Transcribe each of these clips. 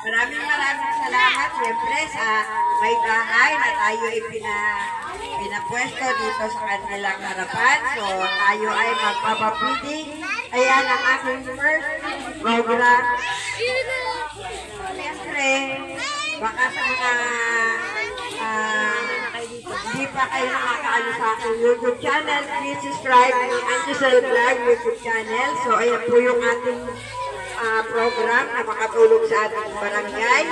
Maraming salamat siyempre sa may bahay na tayo ay pinapwesto dito sa kanilang harapan. So tayo ay magpapapiting. Ayan ang aking first program. Siyempre, baka sa mga hindi pa kayo nakakaano sa aking YouTube channel, please subscribe to Anjusel Vlog YouTube channel. So ayan po yung ating program na makatulong sa ating barangay.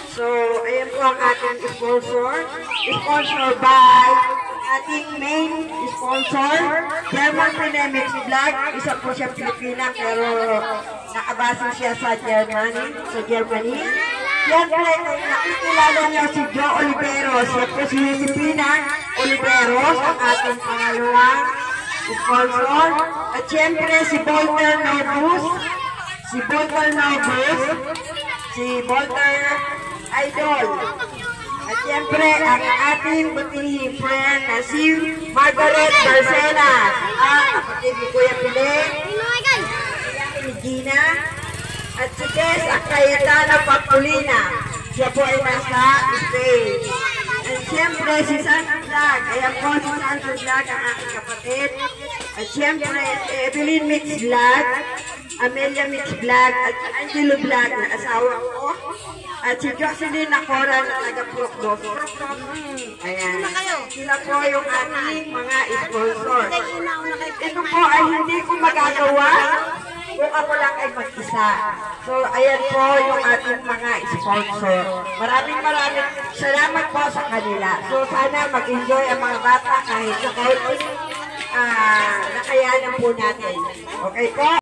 So, ayan po ang ating sponsor. Sponsor by ating main sponsor, German Phonemix Vlog. Isa po siya Pilipina pero nakabase siya sa Germany. Siyempre, nakikilala niyo si Joe Oliveros. Siya po si Josefina Oliveros, ang ating pangalawang sponsor. At siyempre, si Volter Novus. Si Volter Idol. At siyempre, ang ating butihing friend na si Margaret Barcena. Ang kapatid ni Kuya Pile. Ni Gina. At si Tess at Cayetana Pagpulina. Siya po ay nasa stage. At siyempre, si Sandra Vlog. Ayan po si Sandra Vlog, ang aking kapatid. At siyempre, si Evelyn Mix Vlog. Amelia Mix Vlog at Angelo Vlog na asawa ko. At si Jocelyn Nakora na taga-Procdos. Ayan. Sila po yung ating mga sponsor. Ito po ay hindi ko magagawa kung ako lang ay mag-isa. So, ayan po yung ating mga sponsor. Maraming salamat po sa kanila. So, sana mag-enjoy ang mga bata kahit sa kaunting nakayanan po natin. Okay po?